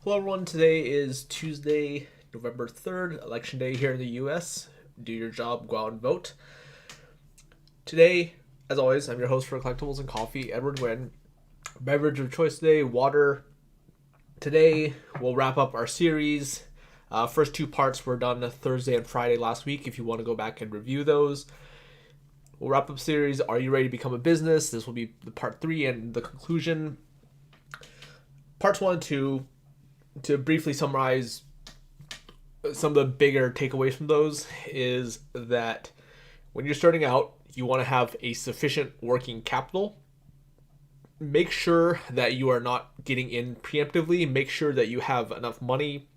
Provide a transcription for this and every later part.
Hello, everyone. Today is Tuesday, November 3rd, election day here in the US. Do your job, go out and vote. Today, as always, I'm your host for Collectibles and Coffee, Edward Nguyen. Beverage of choice today, water. Today, we'll wrap up our series. First two parts were done Thursday and Friday last week if you want to go back and review those. We'll wrap up series, Are You Ready to Become a Business? This will be the part 3 and the conclusion. Parts 1 and 2, to briefly summarize some of the bigger takeaways from those, is that when you're starting out, you want to have a sufficient working capital. Make sure that you are not getting in preemptively. Make sure that you have enough money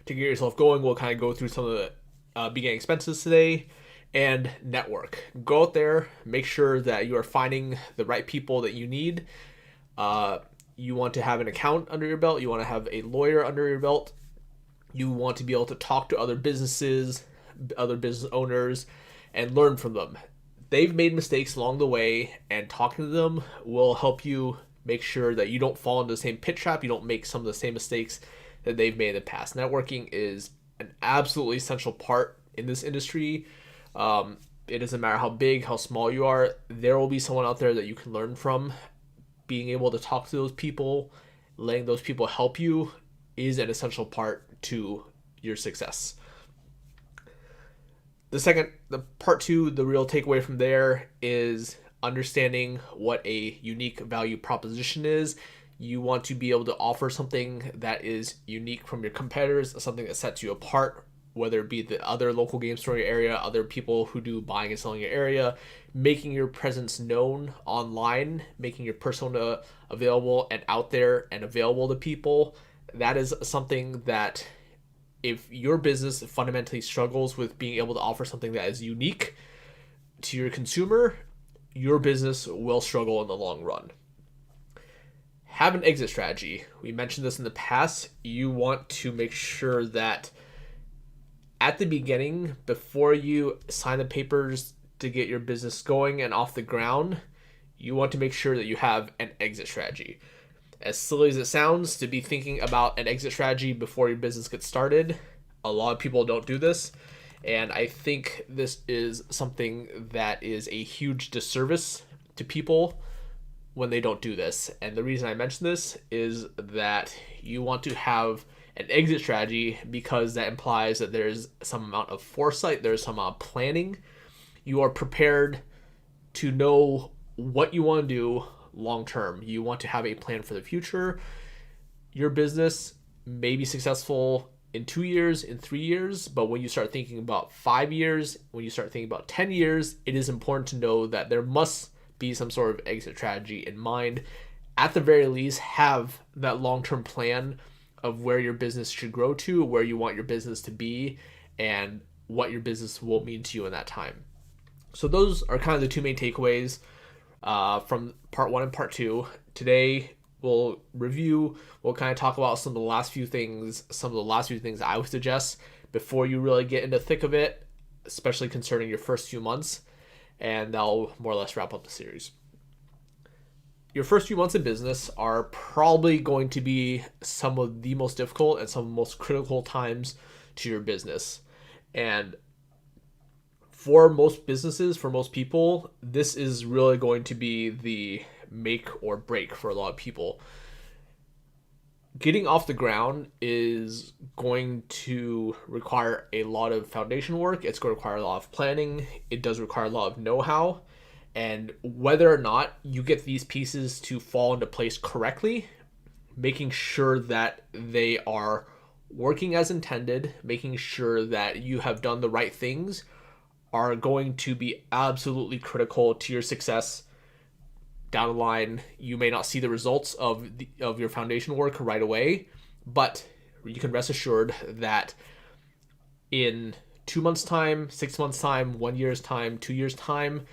to get yourself going. We'll kind of go through some of the beginning expenses today. And network. Go out there, make sure that you are finding the right people that you need. You want to have an account under your belt. You want to have a lawyer under your belt. You want to be able to talk to other businesses, other business owners, and learn from them. They've made mistakes along the way, and talking to them will help you make sure that you don't fall into the same pit trap. You don't make some of the same mistakes that they've made in the past. Networking is an absolutely essential part in this industry. It doesn't matter how big, how small you are. There will be someone out there that you can learn from. Being able to talk to those people, letting those people help you, is an essential part to your success. The part 2, the real takeaway from there is understanding what a unique value proposition is. You want to be able to offer something that is unique from your competitors, something that sets you apart, whether it be the other local game store in your area, other people who do buying and selling in your area, making your presence known online, making your persona available and out there and available to people. That is something that, if your business fundamentally struggles with being able to offer something that is unique to your consumer, your business will struggle in the long run. Have an exit strategy. We mentioned this in the past. You want to make sure that at the beginning, before you sign the papers to get your business going and off the ground, you want to make sure that you have an exit strategy. As silly as it sounds to be thinking about an exit strategy before your business gets started, a lot of people don't do this. And I think this is something that is a huge disservice to people when they don't do this. And the reason I mention this is that you want to have an exit strategy because that implies that there's some amount of foresight, there's some amount of planning. You are prepared to know what you want to do long term. You want to have a plan for the future. Your business may be successful in 2 years, in 3 years, but when you start thinking about 5 years, when you start thinking about 10 years, it is important to know that there must be some sort of exit strategy in mind. At the very least, have that long-term plan of where your business should grow to, where you want your business to be, and what your business will mean to you in that time. So those are kind of the two main takeaways from part 1 and part 2. Today we'll kind of talk about some of the last few things I would suggest before you really get into the thick of it, especially concerning your first few months, and that'll more or less wrap up the series. Your first few months in business are probably going to be some of the most difficult and some of the most critical times to your business. And for most businesses, for most people, this is really going to be the make or break for a lot of people. Getting off the ground is going to require a lot of foundation work. It's going to require a lot of planning. It does require a lot of know-how. And whether or not you get these pieces to fall into place correctly, making sure that they are working as intended, making sure that you have done the right things, are going to be absolutely critical to your success down the line. You may not see the results of your foundation work right away, but you can rest assured that in 2 months' time, 6 months' time, 1 year's time, 2 years' time,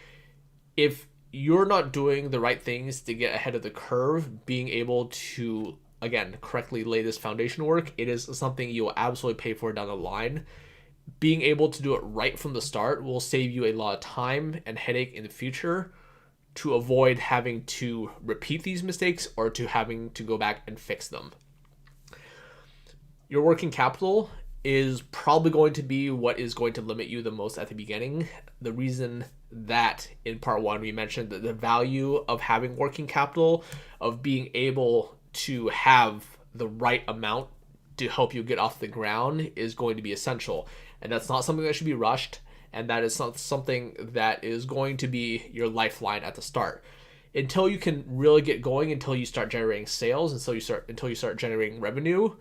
if you're not doing the right things to get ahead of the curve, being able to, again, correctly lay this foundation work, it is something you'll absolutely pay for down the line. Being able to do it right from the start will save you a lot of time and headache in the future to avoid having to repeat these mistakes or to having to go back and fix them. Your working capital is probably going to be what is going to limit you the most at the beginning. The reason that in part one we mentioned that the value of having working capital, of being able to have the right amount to help you get off the ground, is going to be essential. And that's not something that should be rushed. And that is not something that is going to be your lifeline at the start. Until you can really get going, until you start generating sales, until you start generating revenue,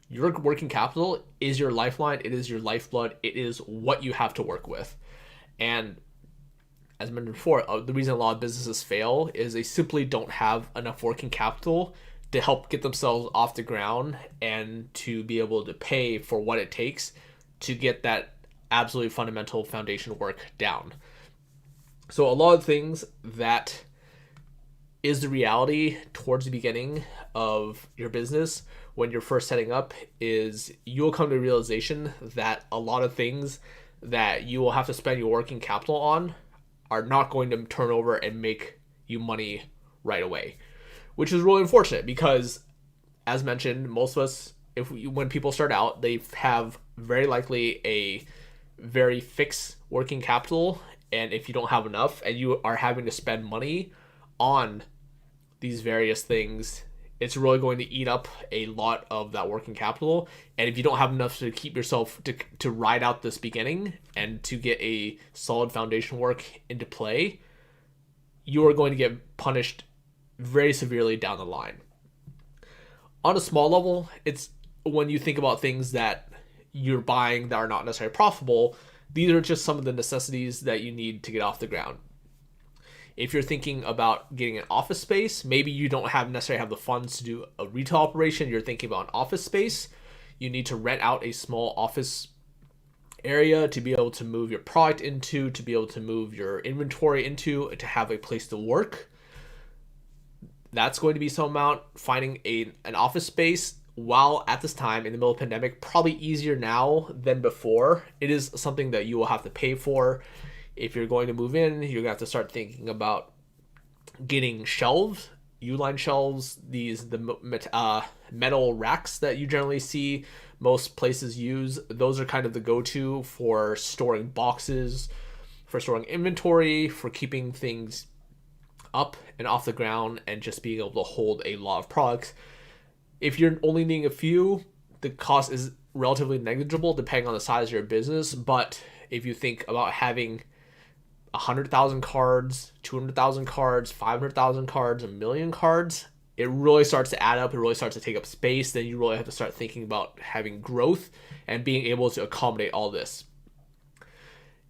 your working capital is your lifeline. It is your lifeblood. It is what you have to work with. And as mentioned before, the reason a lot of businesses fail is they simply don't have enough working capital to help get themselves off the ground and to be able to pay for what it takes to get that absolutely fundamental foundation work down. So a lot of things that is the reality towards the beginning of your business when you're first setting up is you'll come to the realization that a lot of things that you will have to spend your working capital on are not going to turn over and make you money right away, which is really unfortunate because, as mentioned, most of us, when people start out, they have very likely a very fixed working capital, and if you don't have enough and you are having to spend money on these various things, it's really going to eat up a lot of that working capital. And if you don't have enough to keep yourself to ride out this beginning and to get a solid foundation work into play, you are going to get punished very severely down the line. On a small level, it's when you think about things that you're buying that are not necessarily profitable, these are just some of the necessities that you need to get off the ground. If you're thinking about getting an office space, maybe you don't necessarily have the funds to do a retail operation. You're thinking about an office space. You need to rent out a small office area to be able to move your product into, to be able to move your inventory into, to have a place to work. That's going to be some amount. Finding an office space while at this time in the middle of the pandemic, probably easier now than before. It is something that you will have to pay for. If you're going to move in, you're going to have to start thinking about getting shelves, U-line shelves, the metal racks that you generally see most places use. Those are kind of the go-to for storing boxes, for storing inventory, for keeping things up and off the ground, and just being able to hold a lot of products. If you're only needing a few, the cost is relatively negligible depending on the size of your business. But if you think about having 100,000 cards, 200,000 cards, 500,000 cards, 1,000,000 cards, it really starts to add up. It really starts to take up space. Then you really have to start thinking about having growth and being able to accommodate all this.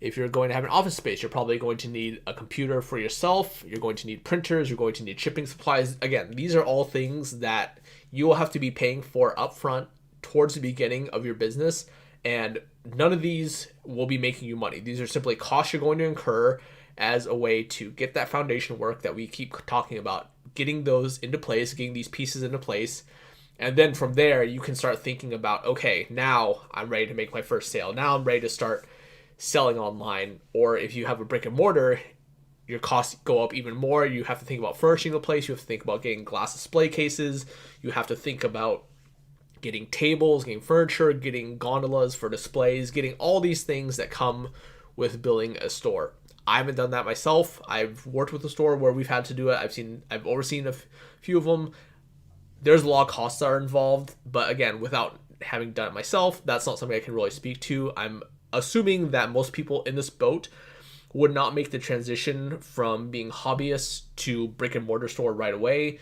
If you're going to have an office space, you're probably going to need a computer for yourself. You're going to need printers. You're going to need shipping supplies. Again, these are all things that you will have to be paying for upfront towards the beginning of your business. And none of these will be making you money. These are simply costs you're going to incur as a way to get that foundation work that we keep talking about, getting those into place, getting these pieces into place. And then from there, you can start thinking about, okay, now I'm ready to make my first sale. Now I'm ready to start selling online. Or if you have a brick and mortar, your costs go up even more. You have to think about furnishing the place. You have to think about getting glass display cases. You have to think about getting tables, getting furniture, getting gondolas for displays, getting all these things that come with building a store. I haven't done that myself. I've worked with a store where we've had to do it. I've overseen a few of them. There's a lot of costs that are involved, but again, without having done it myself, that's not something I can really speak to. I'm assuming that most people in this boat would not make the transition from being hobbyists to brick and mortar store right away.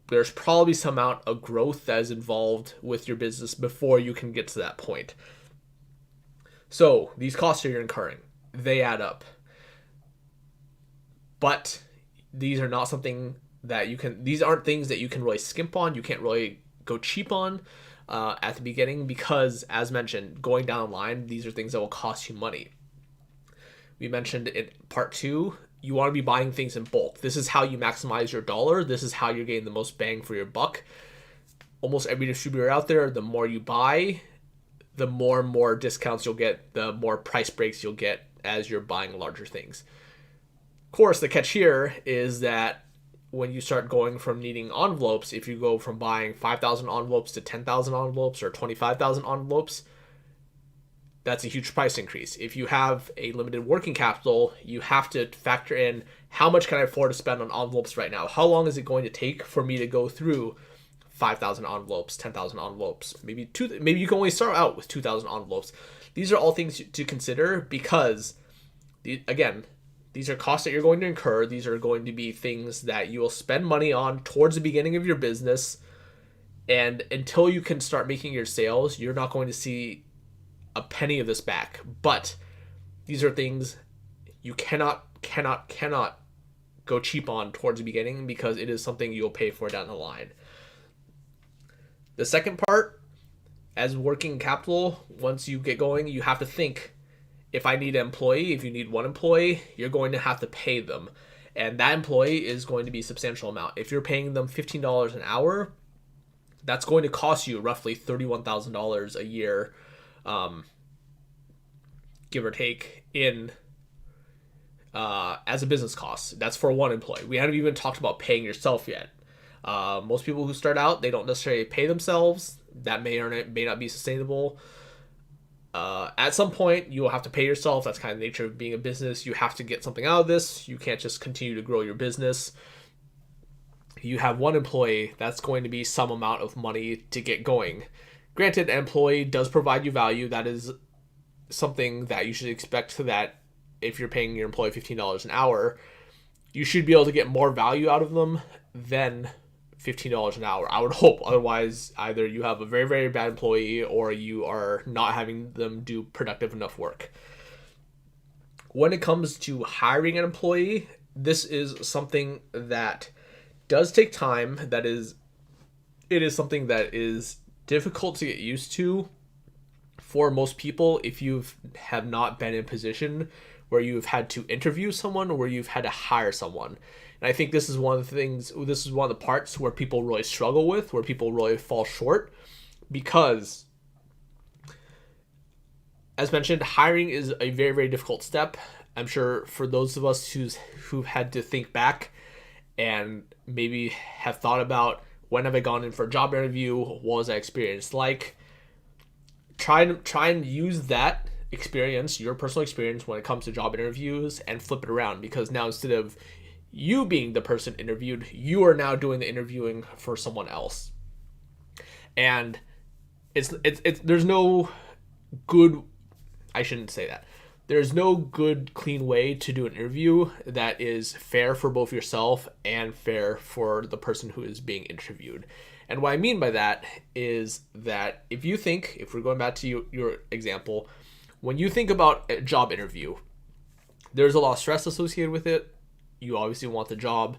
There's probably some amount of growth that is involved with your business before you can get to that point. So these costs you're incurring, they add up. But these are not something that these aren't things that you can really skimp on. You can't really go cheap on at the beginning because, as mentioned, going down the line, these are things that will cost you money. We mentioned in part 2, you want to be buying things in bulk. This is how you maximize your dollar. This is how you're getting the most bang for your buck. Almost every distributor out there, the more you buy, the more and more discounts you'll get, the more price breaks you'll get as you're buying larger things. Of course, the catch here is that when you start going from needing envelopes, if you go from buying 5,000 envelopes to 10,000 envelopes or 25,000 envelopes, that's a huge price increase. If you have a limited working capital, you have to factor in how much can I afford to spend on envelopes right now? How long is it going to take for me to go through 5,000 envelopes, 10,000 envelopes, maybe you can only start out with 2,000 envelopes. These are all things to consider because, again, these are costs that you're going to incur. These are going to be things that you will spend money on towards the beginning of your business. And until you can start making your sales, you're not going to see a penny of this back. But these are things you cannot go cheap on towards the beginning because it is something you'll pay for down the line. The second part, as working capital, once you get going, you have to think, if I need an employee, if you need one employee, you're going to have to pay them. And that employee is going to be a substantial amount. If you're paying them $15 an hour, that's going to cost you roughly $31,000 a year, give or take, in as a business cost. That's for one employee. We haven't even talked about paying yourself yet. Most people who start out, they don't necessarily pay themselves. That may or may not be sustainable. At some point, you will have to pay yourself. That's kind of the nature of being a business. You have to get something out of this. You can't just continue to grow your business. You have one employee, that's going to be some amount of money to get going. Granted, an employee does provide you value. That is something that you should expect, that if you're paying your employee $15 an hour, you should be able to get more value out of them than $15 an hour. I would hope. Otherwise, either you have a very, very bad employee or you are not having them do productive enough work. When it comes to hiring an employee, this is something that does take time. It is something that is difficult to get used to for most people if you have not been in a position where you've had to interview someone or where you've had to hire someone. And I think this is one of the parts where people really struggle with, where people really fall short, because, as mentioned, hiring is a very, very difficult step. I'm sure for those of us who've had to think back and maybe have thought about, when have I gone in for a job interview? What was that experience like? Try and use that experience, your personal experience when it comes to job interviews, and flip it around, because now instead of you being the person interviewed, you are now doing the interviewing for someone else. And there's no good, I shouldn't say that. There's no good, clean way to do an interview that is fair for both yourself and fair for the person who is being interviewed. And what I mean by that is that if we're going back to your example, when you think about a job interview, there's a lot of stress associated with it. You obviously want the job.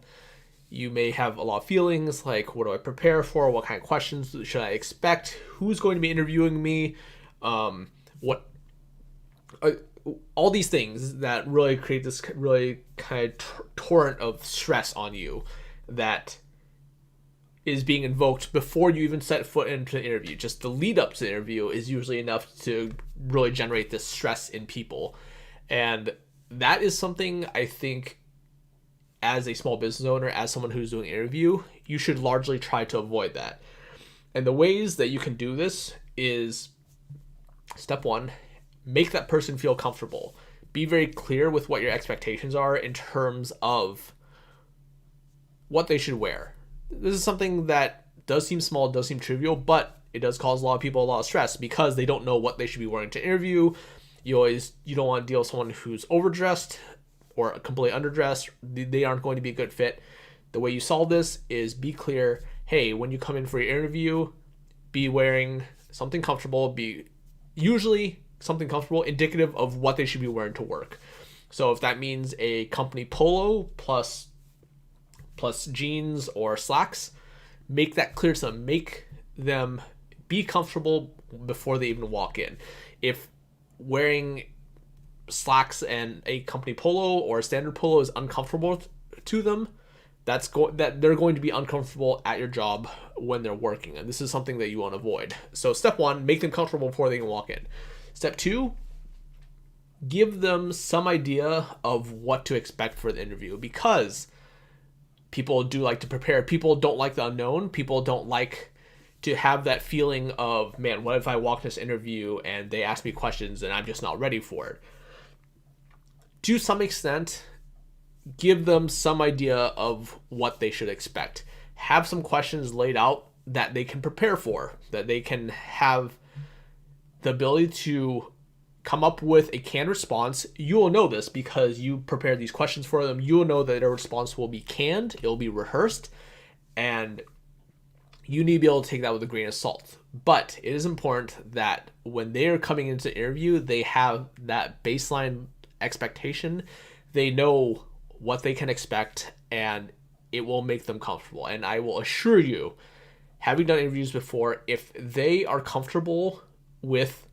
You may have a lot of feelings like, what do I prepare for? What kind of questions should I expect? Who's going to be interviewing me? All these things that really create this really kind of torrent of stress on you that is being invoked before you even set foot into the interview. Just the lead up to the interview is usually enough to really generate this stress in people. And that is something I think, as a small business owner, as someone who's doing an interview, you should largely try to avoid that. And the ways that you can do this is, step one, make that person feel comfortable. Be very clear with what your expectations are in terms of what they should wear. This is something that does seem small, does seem trivial, but it does cause a lot of people a lot of stress because they don't know what they should be wearing to interview. You don't want to deal with someone who's overdressed or completely underdressed. They aren't going to be a good fit. The way you solve this is be clear. Hey, when you come in for your interview, be wearing something comfortable. Be usually something comfortable, indicative of what they should be wearing to work. So if that means a company polo plus jeans or slacks, make that clear to them. Make them be comfortable before they even walk in. If wearing slacks and a company polo or a standard polo is uncomfortable to them, that they're going to be uncomfortable at your job when they're working, and this is something that you want to avoid. So step one, make them comfortable before they can walk in. Step two, give them some idea of what to expect for the interview, because People do like to prepare. People don't like the unknown. People don't like to have that feeling of, man, what if I walk this interview and they ask me questions and I'm just not ready for it? To some extent, give them some idea of what they should expect. Have some questions laid out that they can prepare for, that they can have the ability to come up with a canned response. You will know this because you prepared these questions for them. You will know that their response will be canned, it will be rehearsed, and you need to be able to take that with a grain of salt. But it is important that when they are coming into the interview, they have that baseline expectation. They know what they can expect, and it will make them comfortable. And I will assure you, having done interviews before, if they are comfortable with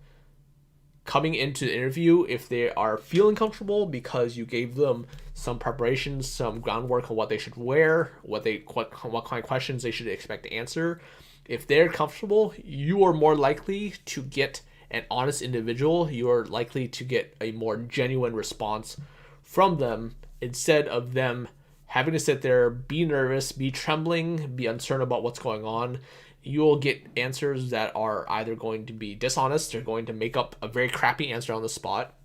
coming into the interview, if they are feeling comfortable because you gave them some preparation, some groundwork on what they should wear, what kind of questions they should expect to answer, if they're comfortable, you are more likely to get an honest individual. You are likely to get a more genuine response from them, instead of them having to sit there, be nervous, be trembling, be uncertain about what's going on. You'll get answers that are either going to be dishonest, they're going to make up a very crappy answer on the spot.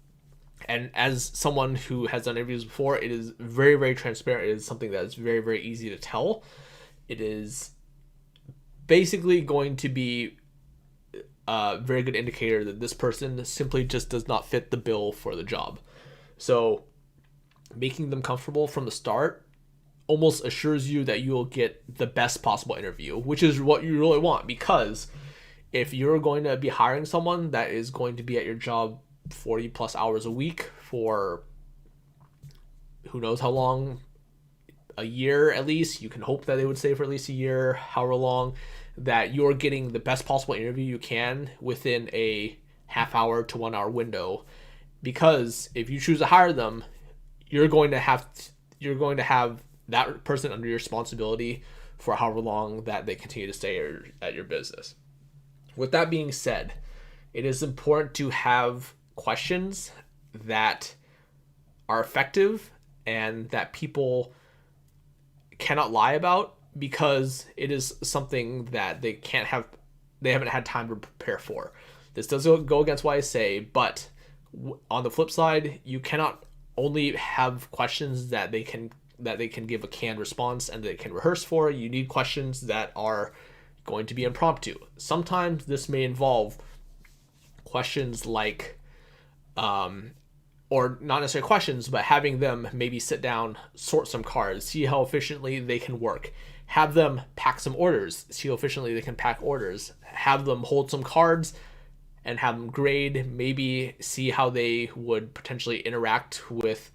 And as someone who has done interviews before, it is very, very transparent. It is something that is very, very easy to tell. It is basically going to be a very good indicator that this person simply just does not fit the bill for the job. So making them comfortable from the start almost assures you that you will get the best possible interview, which is what you really want. Because if you're going to be hiring someone that is going to be at your job 40 plus hours a week for who knows how long, a year at least, you can hope that they would stay for at least a year, however long, that you're getting the best possible interview you can within a half hour to 1 hour window. Because if you choose to hire them, you're going to have that person under your responsibility for however long that they continue to stay at your business. With that being said, it is important to have questions that are effective and that people cannot lie about, because it is something that they haven't had time to prepare for. This doesn't go against what I say, but on the flip side, you cannot only have questions that they can give a canned response and they can rehearse for. You need questions that are going to be impromptu. Sometimes this may involve questions like, or not necessarily questions, but having them maybe sit down, sort some cards, see how efficiently they can work. Have them pack some orders, see how efficiently they can pack orders. Have them hold some cards and have them grade, maybe see how they would potentially interact with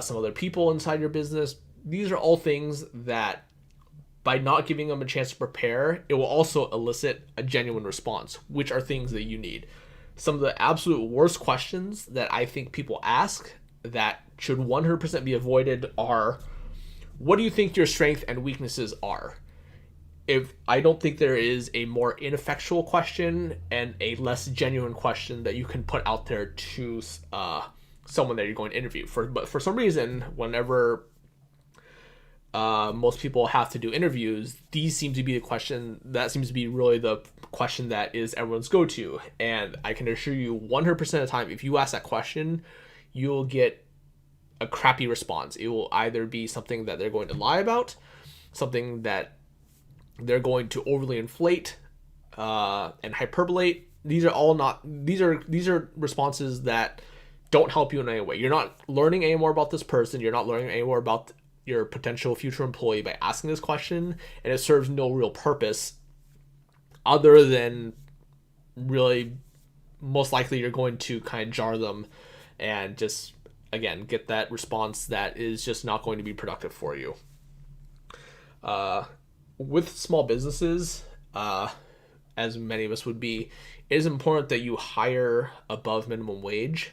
some other people inside your business. These are all things that, by not giving them a chance to prepare, it will also elicit a genuine response, which are things that you need. Some of the absolute worst questions that I think people ask that should 100% be avoided are, what do you think your strengths and weaknesses are? I don't think there is a more ineffectual question and a less genuine question that you can put out there to someone that you're going to interview. But for some reason, whenever most people have to do interviews, these seem to be the question that seems to be really the question that is everyone's go-to. And I can assure you 100% of the time, if you ask that question, you'll get a crappy response. It will either be something that they're going to lie about, something that they're going to overly inflate and hyperbolate. These are responses that don't help you in any way. You're not learning any more about this person. You're not learning any more about your potential future employee by asking this question, and it serves no real purpose other than really most likely you're going to kind of jar them and just, again, get that response that is just not going to be productive for you. With small businesses, as many of us would be, it is important that you hire above minimum wage.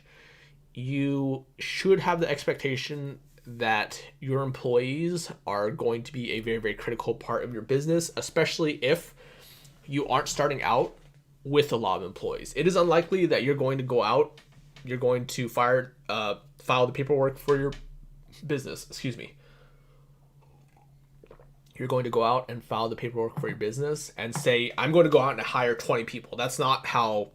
You should have the expectation that your employees are going to be a very, very critical part of your business, especially if you aren't starting out with a lot of employees. It is unlikely that you're going to go out, you're going to file the paperwork for your business, you're going to go out and file the paperwork for your business and say, I'm going to go out and hire 20 people. That's not how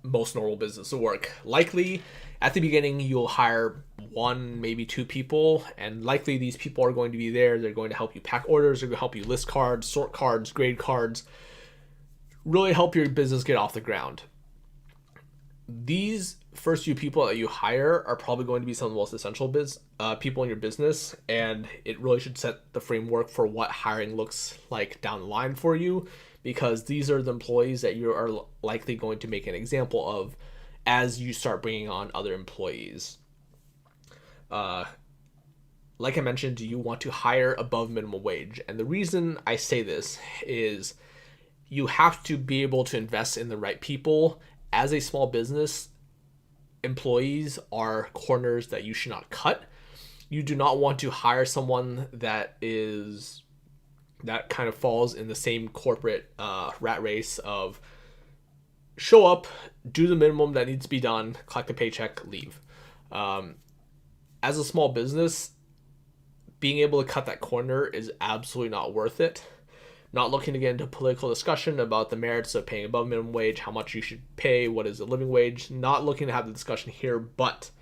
most normal businesses work. Likely at the beginning, you'll hire one, maybe two people, and likely these people are going to be there. They're going to help you pack orders. They're going to help you list cards, sort cards, grade cards, really help your business get off the ground. These first few people that you hire are probably going to be some of the most essential people in your business, and it really should set the framework for what hiring looks like down the line for you, because these are the employees that you are likely going to make an example of as you start bringing on other employees. Like I mentioned, you want to hire above minimum wage, and the reason I say this is you have to be able to invest in the right people. As a small business, employees are corners that you should not cut. You do not want to hire someone that kind of falls in the same corporate rat race of show up, do the minimum that needs to be done, collect a paycheck, leave. As a small business, being able to cut that corner is absolutely not worth it. Not looking to get into political discussion about the merits of paying above minimum wage, how much you should pay, what is a living wage. Not looking to have the discussion here, but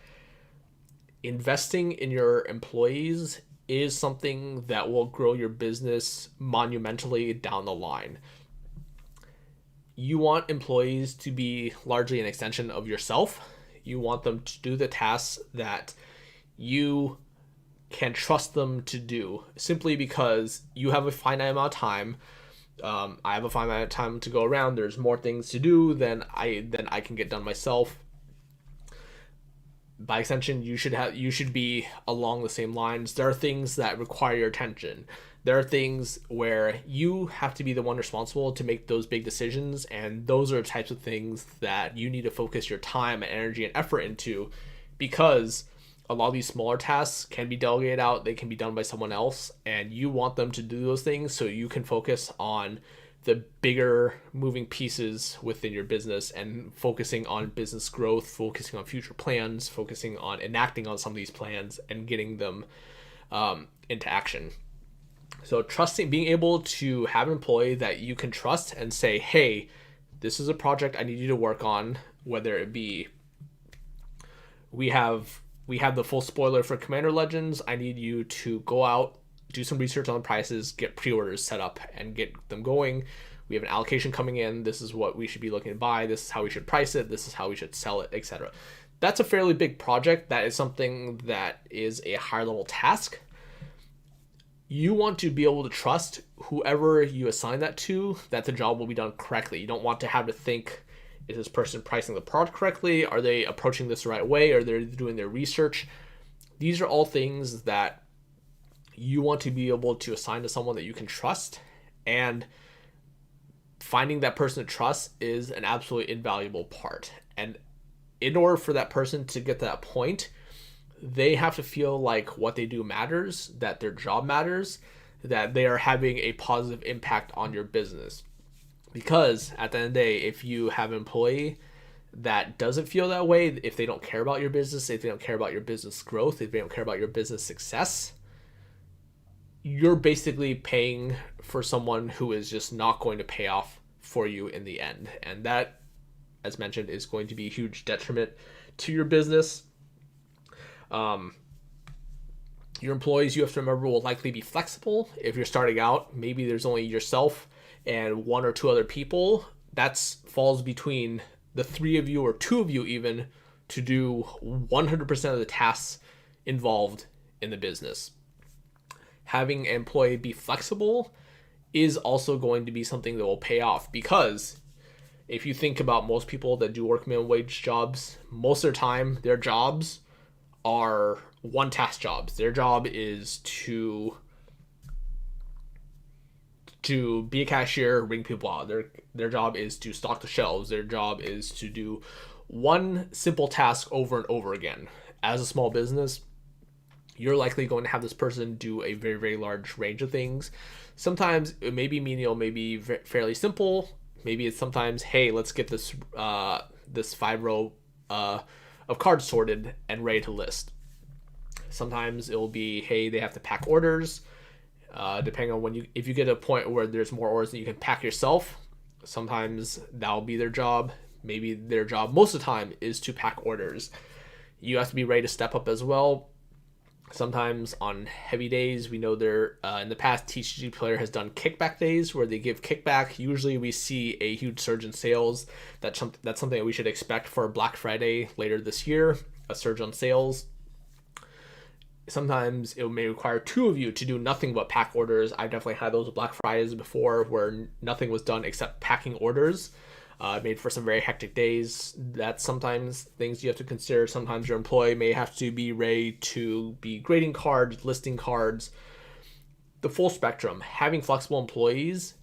investing in your employees is something that will grow your business monumentally down the line. You want employees to be largely an extension of yourself. You want them to do the tasks that you can trust them to do, simply because you have a finite amount of time. I have a finite amount of time to go around. There's more things to do than I can get done myself. By extension, you should be along the same lines. There are things that require your attention. There are things where you have to be the one responsible to make those big decisions, and those are the types of things that you need to focus your time, energy, and effort into, because a lot of these smaller tasks can be delegated out. They can be done by someone else, and you want them to do those things so you can focus on the bigger moving pieces within your business and focusing on business growth, focusing on future plans, focusing on enacting on some of these plans and getting them into action. So being able to have an employee that you can trust and say, hey, this is a project I need you to work on, whether it be we have the full spoiler for Commander Legends. I need you to go out, do some research on the prices, get pre-orders set up, and get them going. We have an allocation coming in. This is what we should be looking to buy. This is how we should price it. This is how we should sell it, etc. That's a fairly big project. That is something that is a higher level task. You want to be able to trust whoever you assign that to, that the job will be done correctly. You don't want to have to think, is this person pricing the product correctly? Are they approaching this the right way? Are they doing their research? These are all things that you want to be able to assign to someone that you can trust, and finding that person to trust is an absolutely invaluable part. And in order for that person to get to that point, they have to feel like what they do matters, that their job matters, that they are having a positive impact on your business. Because at the end of the day, if you have an employee that doesn't feel that way, if they don't care about your business, if they don't care about your business growth, if they don't care about your business success, you're basically paying for someone who is just not going to pay off for you in the end. And that, as mentioned, is going to be a huge detriment to your business. Your employees, you have to remember, will likely be flexible. If you're starting out, maybe there's only yourself and one or two other people. That falls between the three of you or two of you even to do 100% of the tasks involved in the business. Having an employee be flexible is also going to be something that will pay off, because if you think about most people that do work minimum wage jobs, most of their time, their jobs are one task jobs. Their job is to be a cashier, ring people out. Their job is to stock the shelves. Their job is to do one simple task over and over again. As a small business, you're likely going to have this person do a very, very large range of things. Sometimes it may be menial, maybe fairly simple. Maybe it's sometimes, hey, let's get this 5-row of cards sorted and ready to list. Sometimes it will be, hey, they have to pack orders. Depending on if you get to a point where there's more orders that you can pack yourself, sometimes that'll be their job. Maybe their job most of the time is to pack orders. You have to be ready to step up as well. Sometimes on heavy days, we know in the past, TCG Player has done kickback days where they give kickback. Usually we see a huge surge in sales. That's something that we should expect for Black Friday later this year, a surge on sales. Sometimes it may require two of you to do nothing but pack orders. I've definitely had those Black Fridays before where nothing was done except packing orders. Made for some very hectic days. That's sometimes things you have to consider. Sometimes your employee may have to be ready to be grading cards, listing cards, the full spectrum. Having flexible employees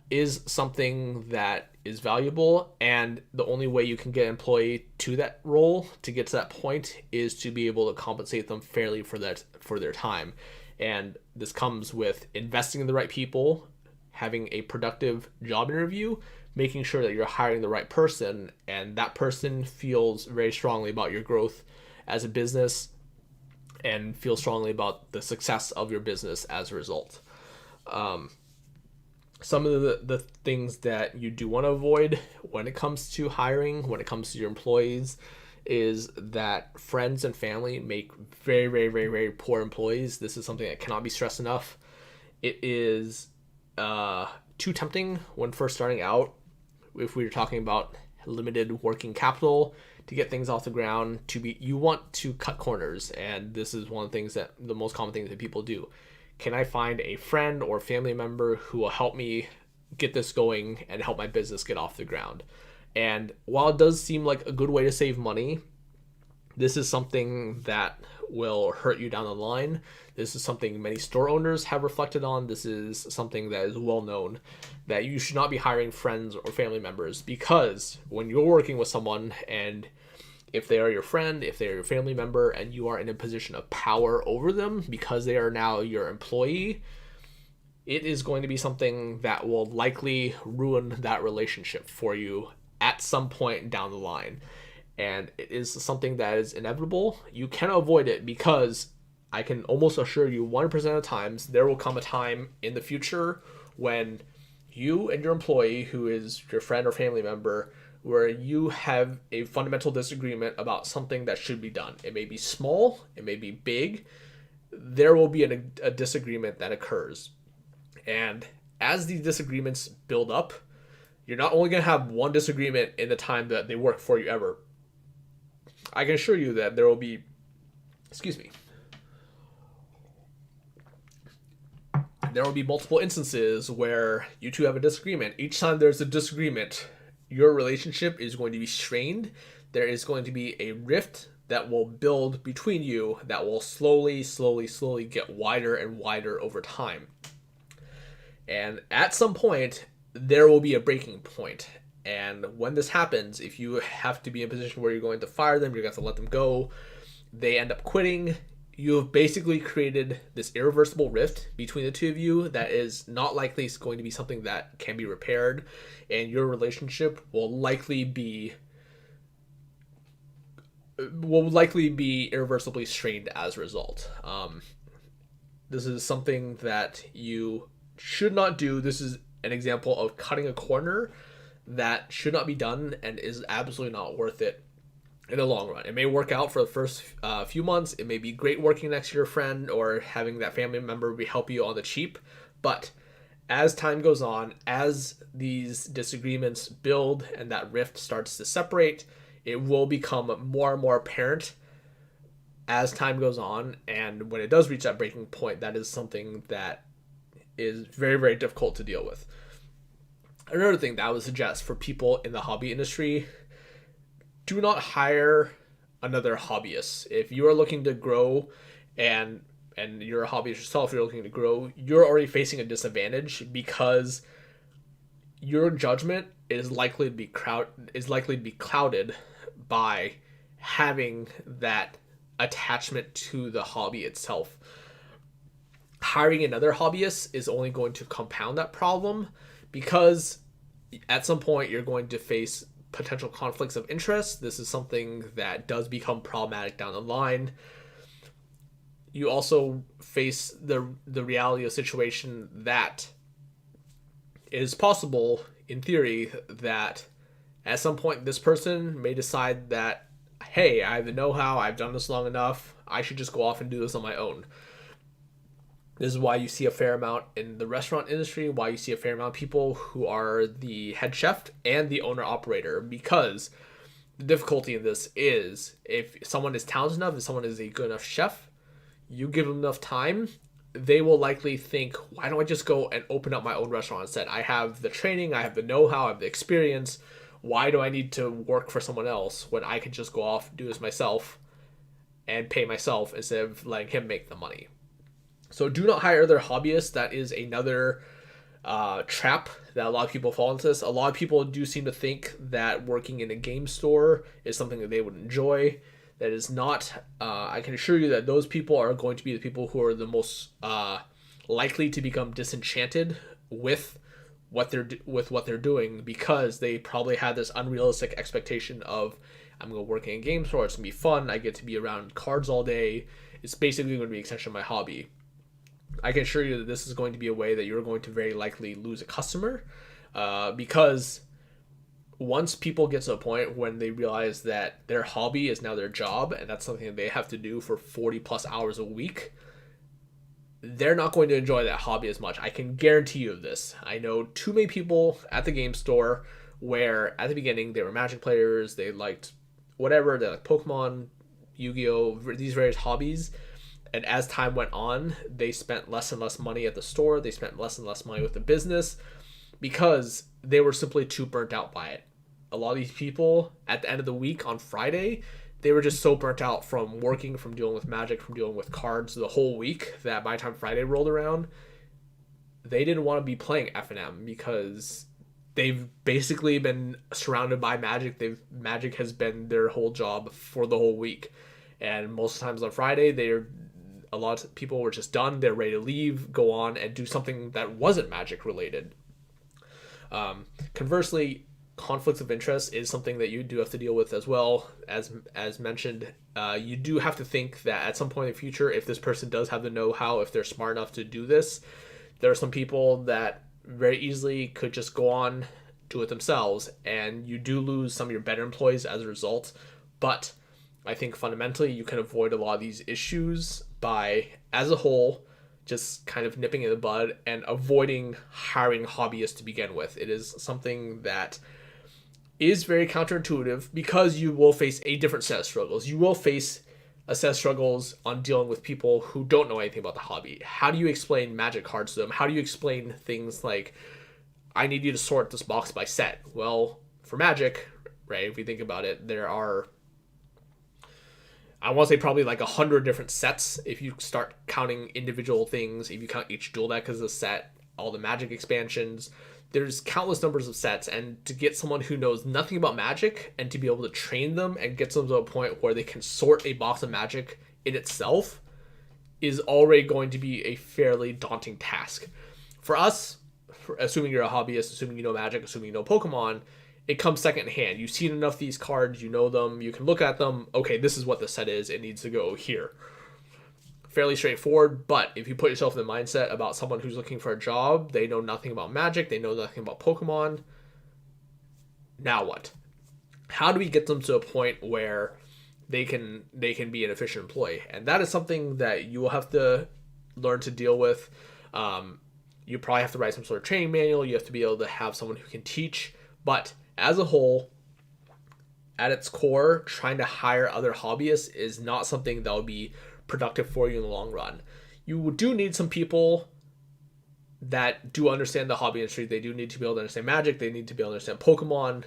is something that is valuable, and the only way you can get an employee to that role, to get to that point, is to be able to compensate them fairly for their time. And this comes with investing in the right people, having a productive job interview, making sure that you're hiring the right person, and that person feels very strongly about your growth as a business and feels strongly about the success of your business as a result. Some of the things that you do want to avoid when it comes to hiring, when it comes to your employees, is that friends and family make very, very, very, very poor employees. This is something that cannot be stressed enough. It is too tempting when first starting out, if we were talking about limited working capital, to get things off the ground. You want to cut corners, and this is one of the most common things that people do. Can I find a friend or family member who will help me get this going and help my business get off the ground? And while it does seem like a good way to save money, this is something that will hurt you down the line. This is something many store owners have reflected on. This is something that is well known, that you should not be hiring friends or family members, because when you're working with someone, and if they are your friend, if they are your family member, and you are in a position of power over them because they are now your employee, it is going to be something that will likely ruin that relationship for you at some point down the line. And it is something that is inevitable. You cannot avoid it, because I can almost assure you 100% of the times there will come a time in the future when you and your employee, who is your friend or family member, where you have a fundamental disagreement about something that should be done. It may be small, it may be big. There will be a disagreement that occurs. And as these disagreements build up, you're not only going to have one disagreement in the time that they work for you ever. I can assure you that there will be, there will be multiple instances where you two have a disagreement. Each time there's a disagreement, your relationship is going to be strained. There is going to be a rift that will build between you that will slowly get wider and wider over time. And at some point, there will be a breaking point. And when this happens, if you have to be in a position where you're going to fire them, you're going to have to let them go, they end up quitting, you have basically created this irreversible rift between the two of you that is not likely going to be something that can be repaired, and your relationship will likely be irreversibly strained as a result. This is something that you should not do. This is an example of cutting a corner that should not be done and is absolutely not worth it in the long run. It may work out for the first few months. It may be great working next to your friend or having that family member help you on the cheap. But as time goes on, as these disagreements build and that rift starts to separate, it will become more and more apparent as time goes on. And when it does reach that breaking point, that is something that is very, very difficult to deal with. Another thing that I would suggest for people in the hobby industry: do not hire another hobbyist. If you are looking to grow and you're a hobbyist yourself, you're looking to grow, you're already facing a disadvantage because your judgment is likely to be clouded by having that attachment to the hobby itself. Hiring another hobbyist is only going to compound that problem, because at some point you're going to face potential conflicts of interest. This is something that does become problematic down the line. you also face the reality of the situation that it is possible, in theory, that at some point this person may decide that, hey, I have the know-how, I've done this long enough, I should just go off and do this on my own. This is why you see a fair amount in the restaurant industry, why you see a fair amount of people who are the head chef and the owner operator, because the difficulty in this is if someone is talented enough, if someone is a good enough chef, you give them enough time, they will likely think, why don't I just go and open up my own restaurant instead? I have the training, I have the know-how, I have the experience. Why do I need to work for someone else when I could just go off, do this myself, and pay myself instead of letting him make the money? So do not hire other hobbyists. That is another trap that a lot of people fall into. This. A lot of people do seem to think that working in a game store is something that they would enjoy. That is not. I can assure you that those people are going to be the people who are the most likely to become disenchanted with what they're doing, because they probably have this unrealistic expectation of, I'm going to work in a game store, it's going to be fun, I get to be around cards all day, it's basically going to be an extension of my hobby. I can assure you that this is going to be a way that you're going to very likely lose a customer, because once people get to a point when they realize that their hobby is now their job and that's something that they have to do for 40 plus hours a week, they're not going to enjoy that hobby as much. I can guarantee you of this. I know too many people at the game store where at the beginning they were Magic players, they liked whatever, they liked Pokemon, Yu-Gi-Oh, these various hobbies, and as time went on, they spent less and less money at the store, they spent less and less money with the business, because they were simply too burnt out by it. A lot of these people, at the end of the week on Friday, they were just so burnt out from working, from dealing with Magic, from dealing with cards the whole week, that by the time Friday rolled around, they didn't want to be playing F&M, because they've basically been surrounded by Magic. Magic has been their whole job for the whole week. And most times on Friday, a lot of people were just done. They're ready to leave, go on, and do something that wasn't Magic related. Conversely, conflicts of interest is something that you do have to deal with as well. As mentioned, you do have to think that at some point in the future, if this person does have the know-how, if they're smart enough to do this, there are some people that very easily could just go on, do it themselves, and you do lose some of your better employees as a result. But I think fundamentally you can avoid a lot of these issues by, as a whole, just kind of nipping in the bud and avoiding hiring hobbyists to begin with. It is something that is very counterintuitive, because you will face a different set of struggles. You will face a set of struggles on dealing with people who don't know anything about the hobby. How do you explain Magic cards to them? How do you explain things like, I need you to sort this box by set? Well, for Magic, right, if we think about it, there are, I want to say probably like 100 different sets if you start counting individual things. If you count each duel deck as a set, all the Magic expansions, there's countless numbers of sets. And to get someone who knows nothing about Magic and to be able to train them and get them to a point where they can sort a box of Magic in itself is already going to be a fairly daunting task. For us, assuming you're a hobbyist, assuming you know Magic, assuming you know Pokemon, it comes second hand. You've seen enough of these cards, you know them, you can look at them, okay, this is what the set is, it needs to go here. Fairly straightforward, but if you put yourself in the mindset about someone who's looking for a job, they know nothing about Magic, they know nothing about Pokemon, now what? How do we get them to a point where they can be an efficient employee? And that is something that you will have to learn to deal with. You probably have to write some sort of training manual, you have to be able to have someone who can teach, but as a whole, at its core, trying to hire other hobbyists is not something that will be productive for you in the long run. You do need some people that do understand the hobby industry. They do need to be able to understand Magic. They need to be able to understand Pokemon.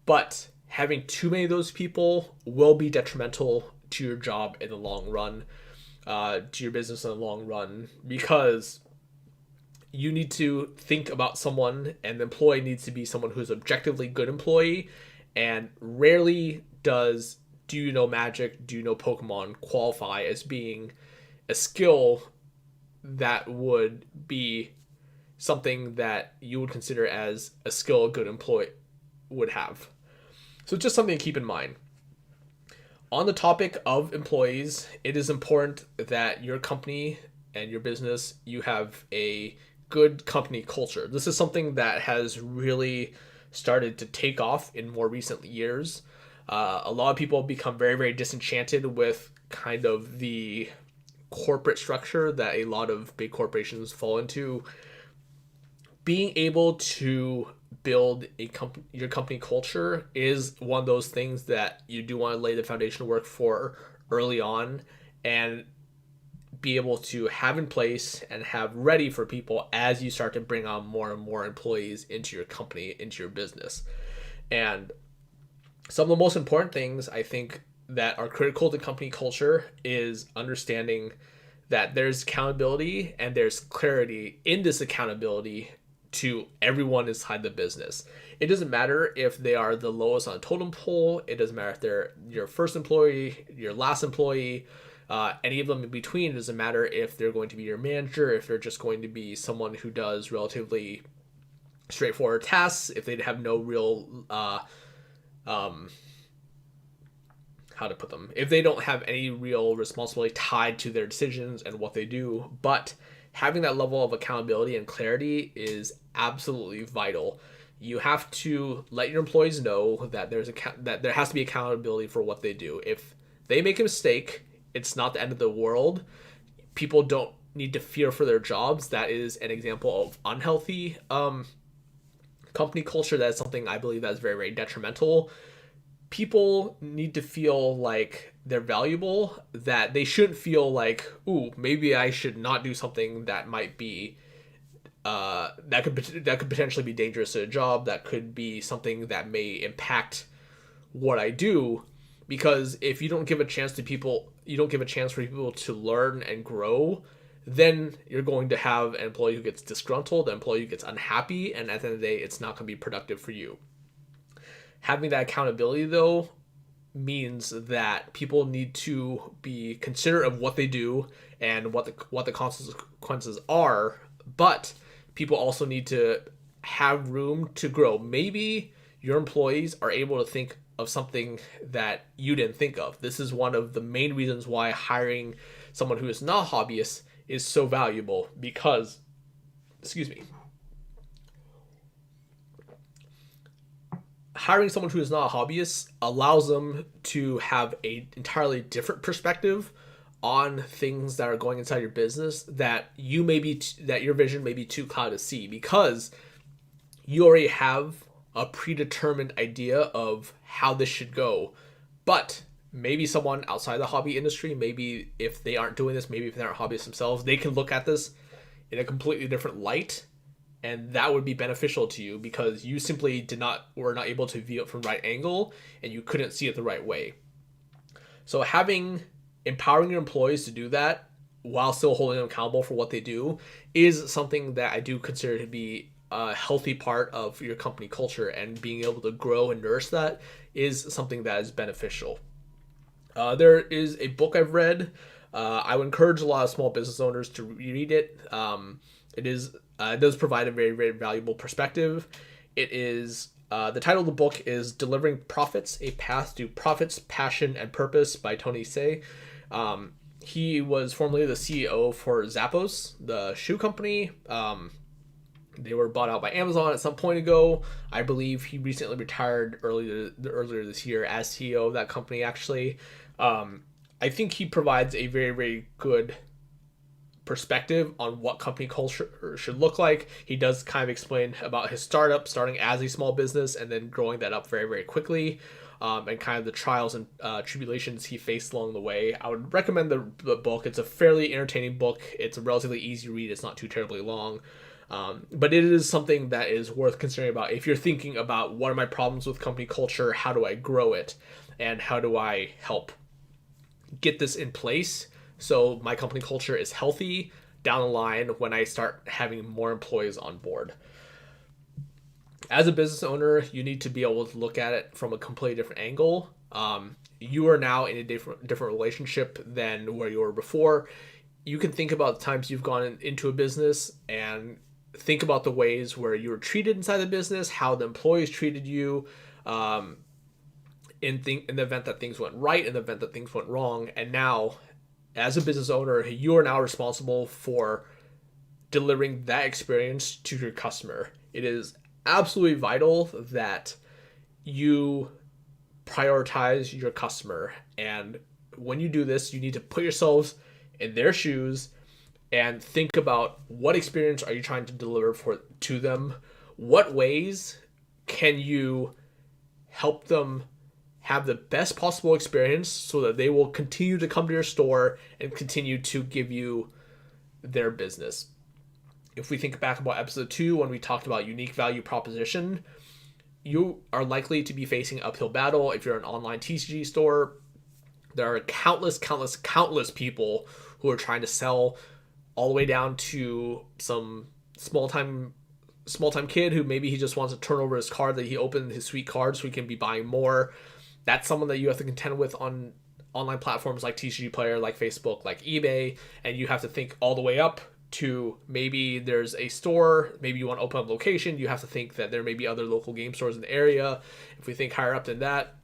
But having too many of those people will be detrimental to your job in the long run, to your business in the long run, because you need to think about someone, and the employee needs to be someone who's objectively good employee, and rarely does do you know Magic, do you know Pokemon qualify as being a skill that would be something that you would consider as a skill a good employee would have. So just something to keep in mind. On the topic of employees, it is important that your company and your business, you have a good company culture. This is something that has really started to take off in more recent years. A lot of people become very, very disenchanted with kind of the corporate structure that a lot of big corporations fall into. Being able to build your company culture is one of those things that you do want to lay the foundation work for early on, and be able to have in place and have ready for people as you start to bring on more and more employees into your company, into your business. And some of the most important things I think that are critical to company culture is understanding that there's accountability and there's clarity in this accountability to everyone inside the business. It doesn't matter if they are the lowest on a totem pole. It doesn't matter if they're your first employee, your last employee, any of them in between. It doesn't matter if they're going to be your manager, if they're just going to be someone who does relatively straightforward tasks, if they have no real how to put them, if they don't have any real responsibility tied to their decisions and what they do. But having that level of accountability and clarity is absolutely vital. You have to let your employees know that that there has to be accountability for what they do. If they make a mistake, it's not the end of the world. People don't need to fear for their jobs. That is an example of unhealthy company culture. That is something I believe that is very, very detrimental. People need to feel like they're valuable, that they shouldn't feel like, ooh, maybe I should not do something that might be that could potentially be dangerous to a job, that could be something that may impact what I do. Because if you don't give a chance to people, you don't give a chance for people to learn and grow, then you're going to have an employee who gets disgruntled, an employee who gets unhappy, and at the end of the day, it's not going to be productive for you. Having that accountability, though, means that people need to be considerate of what they do and what the consequences are, but people also need to have room to grow. Maybe your employees are able to think of something that you didn't think of. This is one of the main reasons why hiring someone who is not a hobbyist is so valuable, because, excuse me, hiring someone who is not a hobbyist allows them to have an entirely different perspective on things that are going inside your business that that your vision may be too clouded to see, because you already have a predetermined idea of how this should go. But maybe someone outside the hobby industry, maybe if they aren't doing this, maybe if they aren't hobbyists themselves, they can look at this in a completely different light, and that would be beneficial to you because you simply were not able to view it from the right angle, and you couldn't see it the right way. So empowering your employees to do that while still holding them accountable for what they do is something that I do consider to be a healthy part of your company culture, and being able to grow and nourish that is something that is beneficial. There is a book I've read. I would encourage a lot of small business owners to read it. It does provide a very, very valuable perspective. It is the title of the book is Delivering Profits: A Path to Profits, Passion, and Purpose by Tony Hsieh. He was formerly the CEO for Zappos, the shoe company. They were bought out by Amazon at some point ago. I believe he recently retired earlier this year as CEO of that company, actually. I think he provides a very, very good perspective on what company culture should look like. He does kind of explain about his starting as a small business and then growing that up very, very quickly, and kind of the trials and tribulations he faced along the way. I would recommend the book. It's a fairly entertaining book. It's a relatively easy read. It's not too terribly long. But it is something that is worth considering about if you're thinking about what are my problems with company culture, how do I grow it, and how do I help get this in place so my company culture is healthy down the line when I start having more employees on board. As a business owner, you need to be able to look at it from a completely different angle. You are now in a different relationship than where you were before. You can think about the times you've gone into a business and think about the ways where you were treated inside the business, how the employees treated you. in the event that things went right, in the event that things went wrong. And now, as a business owner, you are now responsible for delivering that experience to your customer. It is absolutely vital that you prioritize your customer. And when you do this, you need to put yourselves in their shoes and think about what experience are you trying to deliver to them? What ways can you help them have the best possible experience so that they will continue to come to your store and continue to give you their business? If we think back about episode 2, when we talked about unique value proposition, you are likely to be facing an uphill battle. If you're an online TCG store, there are countless people who are trying to sell, all the way down to some small-time kid who maybe he just wants to turn over his card that he opened his sweet card so he can be buying more. That's someone that you have to contend with on online platforms like TCG Player, like Facebook, like eBay, and you have to think all the way up to maybe there's a store, maybe you want to open up a location, you have to think that there may be other local game stores in the area. If we think higher up than that,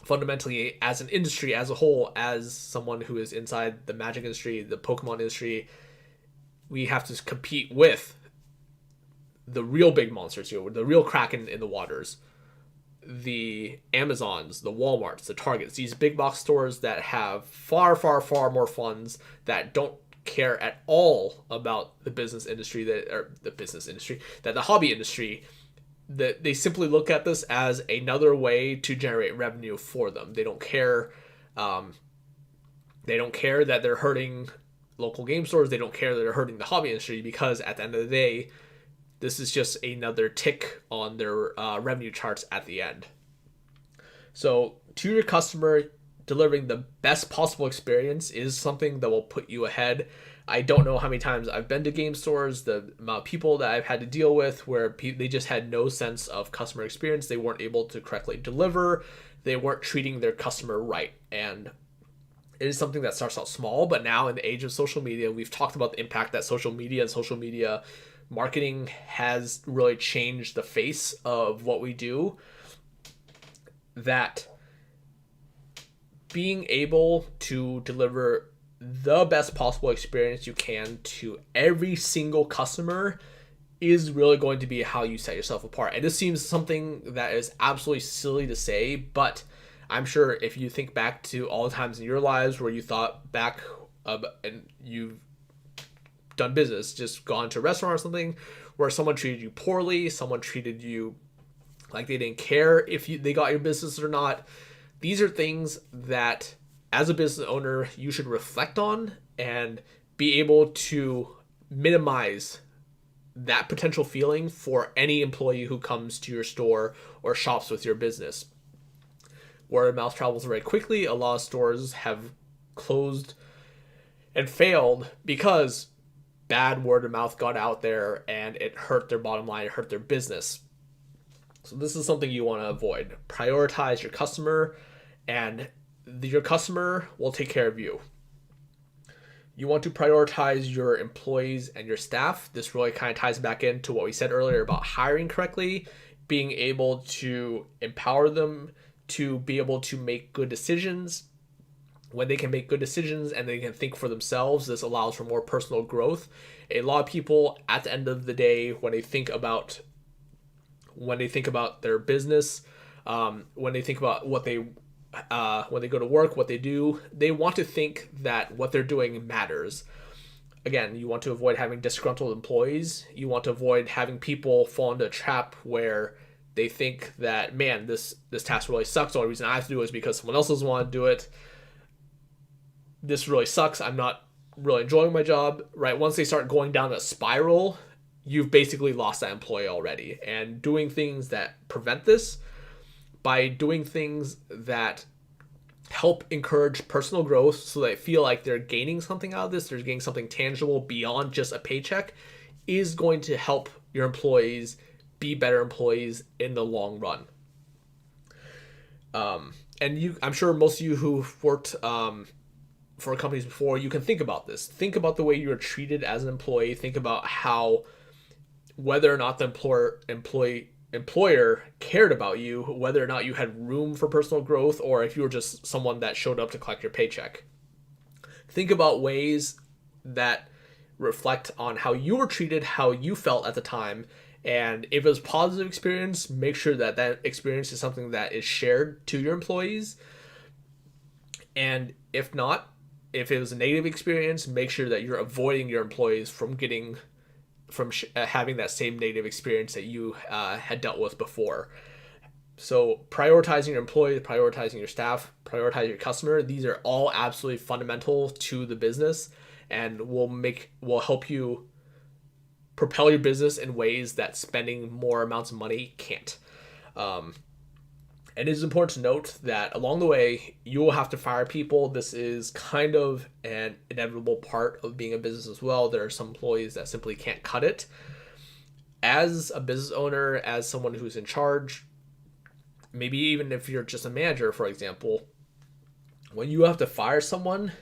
fundamentally, as an industry as a whole, as someone who is inside the Magic industry, the Pokemon industry, we have to compete with the real big monsters here, the real Kraken in the waters, the Amazons, the Walmarts, the Targets, these big box stores that have far more funds, that don't care at all about the the hobby industry, that they simply look at this as another way to generate revenue for them. They don't care. They don't care that they're hurting local game stores. They don't care that they're hurting the hobby industry, because at the end of the day, this is just another tick on their revenue charts at the end. So to your customer, delivering the best possible experience is something that will put you ahead. I don't know how many times I've been to game stores, the amount of people that I've had to deal with where they just had no sense of customer experience. They weren't able to correctly deliver. They weren't treating their customer right. And it is something that starts out small, but now in the age of social media, we've talked about the impact that social media and social media marketing has really changed the face of what we do. That being able to deliver the best possible experience you can to every single customer is really going to be how you set yourself apart. And this seems something that is absolutely silly to say, but I'm sure if you think back to all the times in your lives where you thought back and you've done business, just gone to a restaurant or something where someone treated you poorly, someone treated you like they didn't care if they got your business or not. These are things that as a business owner you should reflect on and be able to minimize that potential feeling for any employee who comes to your store or shops with your business. Word of mouth travels very quickly. A lot of stores have closed and failed because bad word of mouth got out there and it hurt their bottom line, it hurt their business. So this is something you want to avoid. Prioritize your customer, and your customer will take care of you. You want to prioritize your employees and your staff. This really kind of ties back into what we said earlier about hiring correctly, being able to empower them to be able to make good decisions. When they can make good decisions and they can think for themselves, this allows for more personal growth. A lot of people at the end of the day, when they think about their business, when they think about when they go to work, what they do, they want to think that what they're doing matters. Again, you want to avoid having disgruntled employees. You want to avoid having people fall into a trap where they think that, man, this task really sucks. The only reason I have to do it is because someone else doesn't want to do it. This really sucks. I'm not really enjoying my job, right? Once they start going down a spiral, you've basically lost that employee already. And doing things that prevent this, by doing things that help encourage personal growth so they feel like they're gaining something out of this, they're getting something tangible beyond just a paycheck, is going to help your employees be better employees in the long run. And I'm sure most of you who've worked for companies before, you can think about this. Think about the way you are treated as an employee. Think about how, whether or not the employee employer cared about you, whether or not you had room for personal growth or if you were just someone that showed up to collect your paycheck. Think about ways that reflect on how you were treated, how you felt at the time. And if it was a positive experience, make sure that that experience is something that is shared to your employees. And if not, if it was a negative experience, make sure that you're avoiding your employees from having that same negative experience that you had dealt with before. So prioritizing your employees, prioritizing your staff, prioritize your customer, these are all absolutely fundamental to the business and will help you propel your business in ways that spending more amounts of money can't. And it is important to note that along the way, you will have to fire people. This is kind of an inevitable part of being a business as well. There are some employees that simply can't cut it. As a business owner, as someone who's in charge, maybe even if you're just a manager, for example, when you have to fire someone,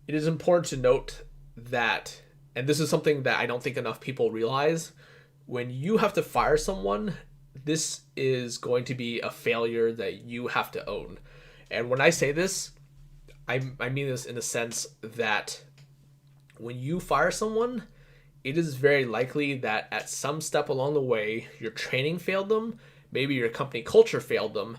it is important to note that, and this is something that I don't think enough people realize, when you have to fire someone, this is going to be a failure that you have to own. And when I say this, I mean this in the sense that when you fire someone, it is very likely that at some step along the way, your training failed them, maybe your company culture failed them,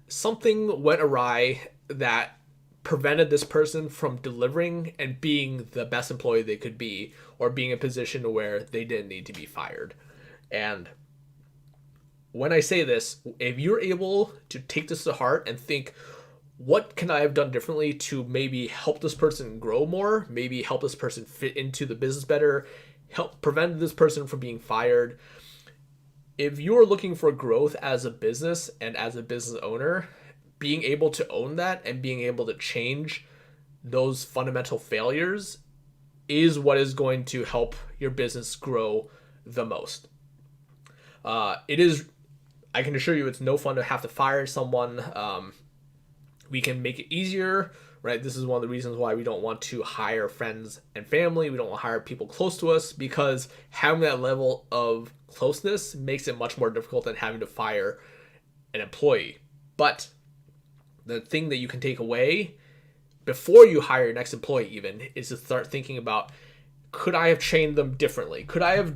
something went awry that prevented this person from delivering and being the best employee they could be, or being in a position where they didn't need to be fired. And when I say this, if you're able to take this to heart and think, what can I have done differently to maybe help this person grow more, maybe help this person fit into the business better, help prevent this person from being fired. If you're looking for growth as a business and as a business owner, being able to own that and being able to change those fundamental failures is what is going to help your business grow the most. I can assure you, it's no fun to have to fire someone. We can make it easier, right? This is one of the reasons why we don't want to hire friends and family. We don't want to hire people close to us, because having that level of closeness makes it much more difficult than having to fire an employee. But the thing that you can take away before you hire your next employee even is to start thinking about, could I have trained them differently? Could I have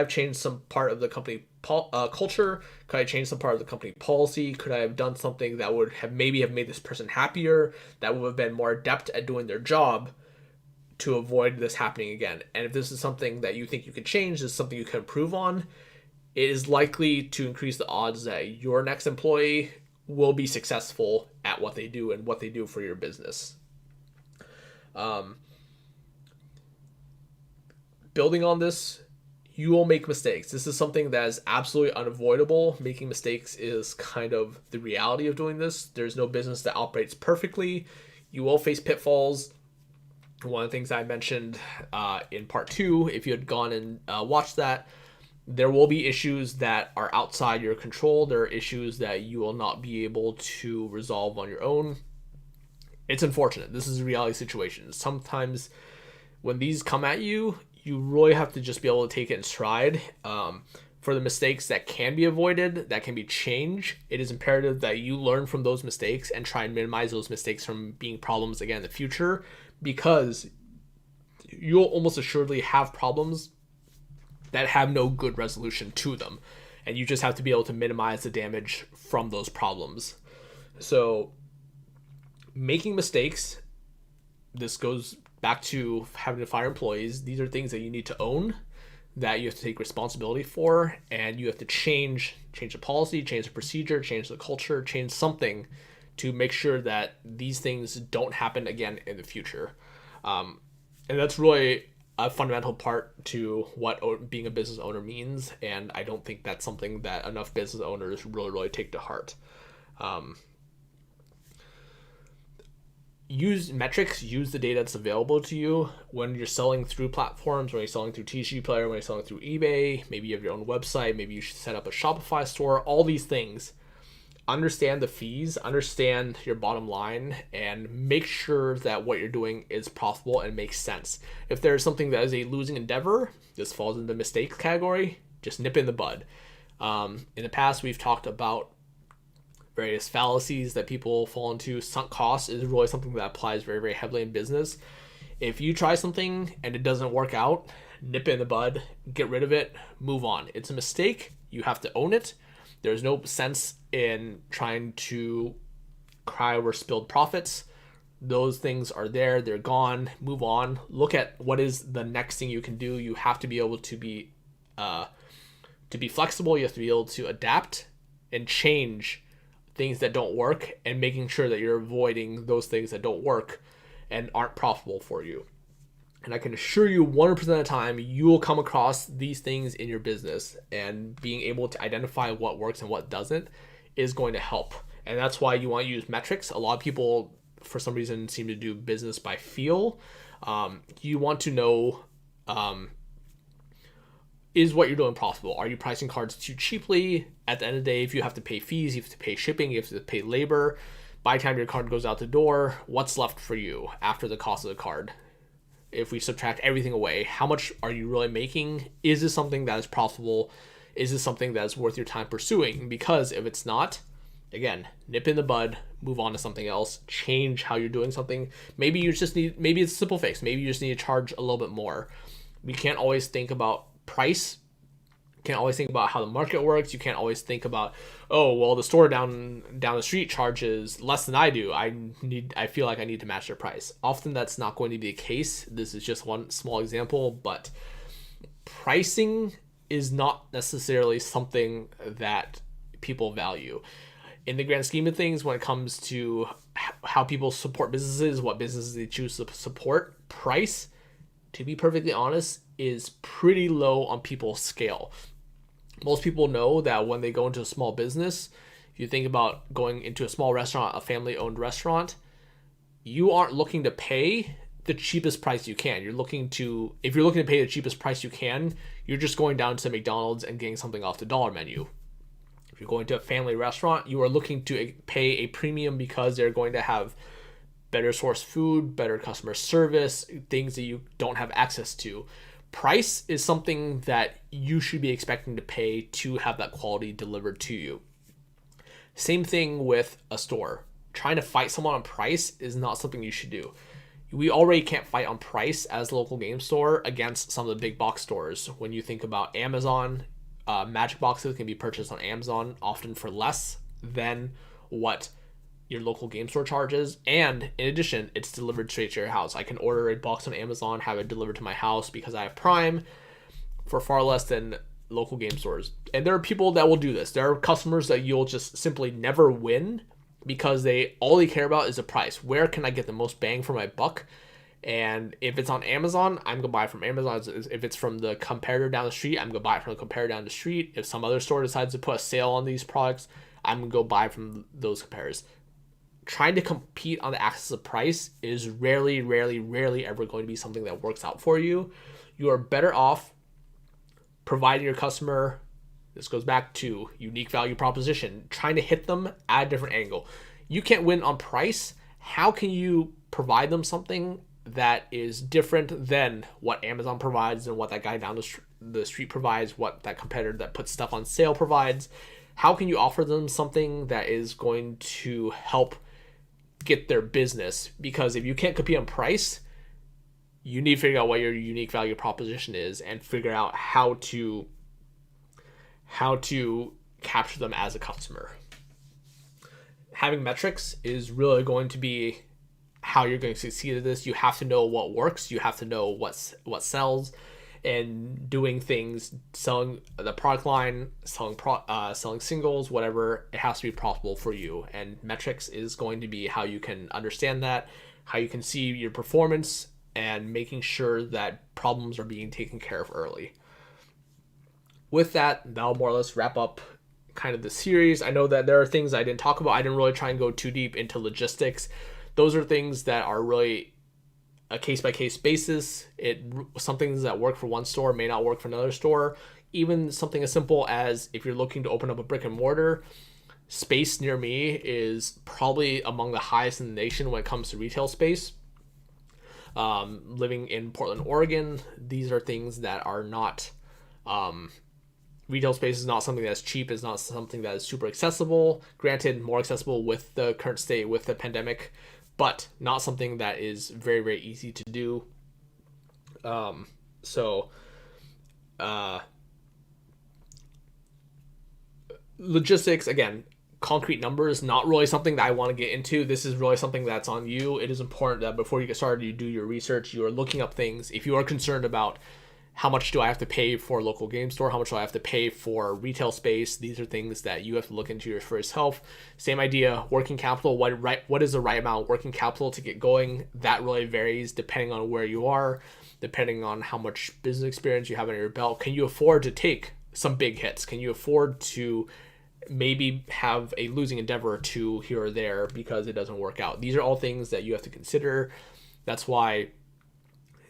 changed some part of the company culture? Could I change some part of the company policy? Could I have done something that would have maybe have made this person happier, that would have been more adept at doing their job to avoid this happening again? And if this is something that you think you can change, this is something you can improve on, it is likely to increase the odds that your next employee will be successful at what they do and what they do for your business. Building on this, you will make mistakes. This is something that is absolutely unavoidable. Making mistakes is kind of the reality of doing this. There's no business that operates perfectly. You will face pitfalls. One of the things I mentioned in part 2, if you had gone and watched that, there will be issues that are outside your control. There are issues that you will not be able to resolve on your own. It's unfortunate. This is a reality situation. Sometimes when these come at you, you really have to just be able to take it in stride. For the mistakes that can be avoided, that can be changed, it is imperative that you learn from those mistakes and try and minimize those mistakes from being problems again in the future, because you'll almost assuredly have problems that have no good resolution to them, and you just have to be able to minimize the damage from those problems. So making mistakes, this goes back to having to fire employees. These are things that you need to own, that you have to take responsibility for, and you have to change the policy, change the procedure, change the culture, change something to make sure that these things don't happen again in the future. And that's really a fundamental part to what being a business owner means, and I don't think that's something that enough business owners really take to heart. Use metrics, use the data that's available to you when you're selling through platforms, when you're selling through TCG Player, when you're selling through eBay, maybe you have your own website, maybe you should set up a Shopify store, all these things. Understand the fees, understand your bottom line, and make sure that what you're doing is profitable and makes sense. If there's something that is a losing endeavor, this falls in the mistakes category, just nip it in the bud. In the past, we've talked about various fallacies that people fall into. Sunk costs is really something that applies very, very heavily in business. If you try something and it doesn't work out, nip it in the bud, get rid of it, move on. It's a mistake. You have to own it. There's no sense in trying to cry over spilled profits. Those things are there. They're gone. Move on. Look at what is the next thing you can do. You have to be able to be flexible. You have to be able to adapt and change things that don't work, and making sure that you're avoiding those things that don't work and aren't profitable for you. And I can assure you 100% of the time you will come across these things in your business, and being able to identify what works and what doesn't is going to help. And that's why you want to use metrics. A lot of people, for some reason, seem to do business by feel. You want to know, is what you're doing profitable? Are you pricing cards too cheaply? At the end of the day, if you have to pay fees, you have to pay shipping, you have to pay labor. By the time your card goes out the door, what's left for you after the cost of the card? If we subtract everything away, how much are you really making? Is this something that is profitable? Is this something that is worth your time pursuing? Because if it's not, again, nip in the bud, move on to something else, change how you're doing something. Maybe it's a simple fix. Maybe you just need to charge a little bit more. We can't always think about price. You can't always think about how the market works. You can't always think about, oh, well, the store down the street charges less than I do. I feel like I need to match their price. Often that's not going to be the case. This is just one small example, but pricing is not necessarily something that people value. In the grand scheme of things, when it comes to how people support businesses, what businesses they choose to support, price, to be perfectly honest, is pretty low on people's scale. Most people know that when they go into a small business, if you think about going into a small restaurant, a family-owned restaurant, you aren't looking to pay the cheapest price you can. If you're looking to pay the cheapest price you can, you're just going down to McDonald's and getting something off the dollar menu. If you're going to a family restaurant, you are looking to pay a premium because they're going to have better sourced food, better customer service, things that you don't have access to. Price is something that you should be expecting to pay to have that quality delivered to you. Same thing with a store. Trying to fight someone on price is not something you should do. We already can't fight on price as a local game store against some of the big box stores. When you think about Amazon, Magic boxes can be purchased on Amazon often for less than what your local game store charges, and in addition, it's delivered straight to your house. I can order a box on Amazon, have it delivered to my house because I have Prime for far less than local game stores. And there are people that will do this. There are customers that you'll just simply never win because all they care about is the price. Where can I get the most bang for my buck? And if it's on Amazon, I'm gonna buy it from Amazon. If it's from the competitor down the street, I'm gonna buy it from the competitor down the street. If some other store decides to put a sale on these products, I'm gonna go buy from those competitors. Trying to compete on the axis of price is rarely ever going to be something that works out for you. You are better off providing your customer, this goes back to unique value proposition, trying to hit them at a different angle. You can't win on price. How can you provide them something that is different than what Amazon provides and what that guy down the street provides, what that competitor that puts stuff on sale provides? How can you offer them something that is going to help get their business? Because if you can't compete on price, you need to figure out what your unique value proposition is and figure out how to capture them as a customer. Having metrics is really going to be how you're going to succeed at this. You have to know what works. You have to know what sells, and doing things, selling the product line, selling singles, whatever, it has to be profitable for you. And metrics is going to be how you can understand that, how you can see your performance, and making sure that problems are being taken care of early. With that, that'll more or less wrap up kind of the series. I know that there are things I didn't talk about. I didn't really try and go too deep into logistics. Those are things that are really a case-by-case basis. Some things that work for one store may not work for another store. Even something as simple as if you're looking to open up a brick and mortar, space near me is probably among the highest in the nation when it comes to retail space. Living in Portland, Oregon, these are things that are not Retail space is not something that's cheap, is not something that is super accessible. Granted, more accessible with the current state, with the pandemic, but not something that is very, very easy to do. So logistics, again, concrete numbers, not really something that I want to get into. This is really something that's on you. It is important that before you get started, you do your research. You are looking up things. If you are concerned about how much do I have to pay for a local game store, how much do I have to pay for retail space, these are things that you have to look into for yourself. Same idea, working capital. What is the right amount of working capital to get going? That really varies depending on where you are, depending on how much business experience you have under your belt. Can you afford to take some big hits? Can you afford to maybe have a losing endeavor or two here or there because it doesn't work out? These are all things that you have to consider. That's why,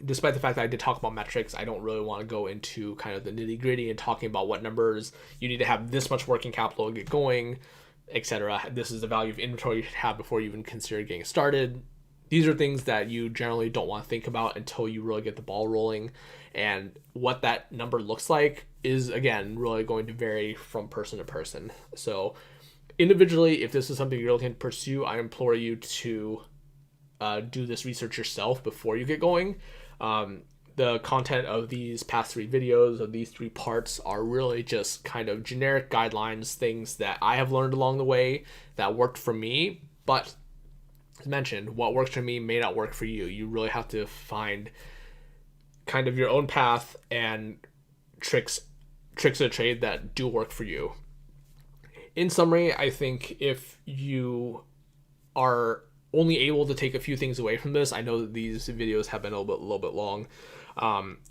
despite the fact that I did talk about metrics, I don't really want to go into kind of the nitty gritty and talking about what numbers you need to have this much working capital to get going, etc. This is the value of inventory you should have before you even consider getting started. These are things that you generally don't want to think about until you really get the ball rolling. And what that number looks like is, again, really going to vary from person to person. So individually, if this is something you're looking to pursue, I implore you to do this research yourself before you get going. The content of these past 3 videos, of these 3 parts, are really just kind of generic guidelines, things that I have learned along the way that worked for me. But as mentioned, what works for me may not work for you. You really have to find kind of your own path and tricks of the trade that do work for you. In summary, I think if you are only able to take a few things away from this, I know that these videos have been a little bit long.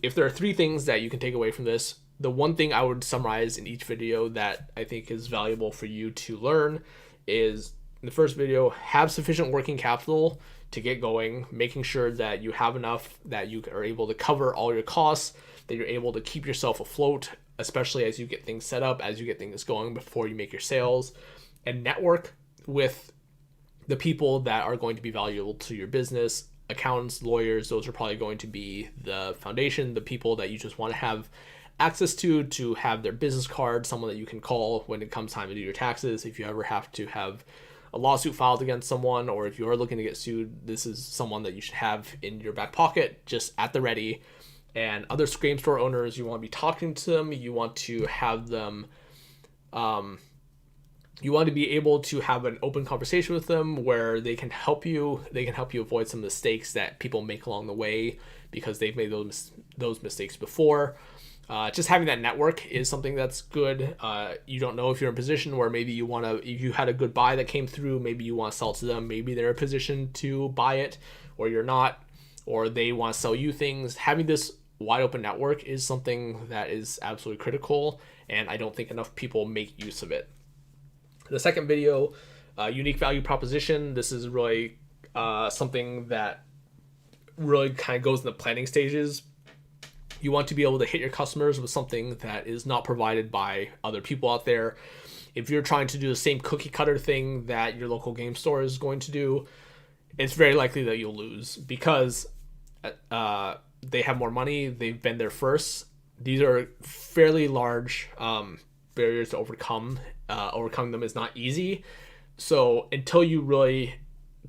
If there are 3 things that you can take away from this, the one thing I would summarize in each video that I think is valuable for you to learn is, in the first video, have sufficient working capital to get going, making sure that you have enough that you are able to cover all your costs, that you're able to keep yourself afloat, especially as you get things set up, as you get things going before you make your sales, and network with the people that are going to be valuable to your business. Accountants, lawyers, those are probably going to be the foundation, the people that you just want to have access to have their business card, someone that you can call when it comes time to do your taxes. If you ever have to have a lawsuit filed against someone, or if you are looking to get sued, this is someone that you should have in your back pocket, just at the ready. And other game store owners, you want to be talking to them, you want to have them, you want to be able to have an open conversation with them where they can help you avoid some mistakes that people make along the way because they've made those mistakes before. Just having that network is something that's good. You don't know if you're in a position where maybe if you had a good buy that came through, maybe you want to sell it to them. Maybe they're in a position to buy it, or you're not, or they want to sell you things. Having this wide open network is something that is absolutely critical, and I don't think enough people make use of it. The second video, unique value proposition. This is really something that really kind of goes in the planning stages. You want to be able to hit your customers with something that is not provided by other people out there. If you're trying to do the same cookie cutter thing that your local game store is going to do, it's very likely that you'll lose because they have more money. They've been there first. These are fairly large barriers to overcome. Overcoming them is not easy. So until you really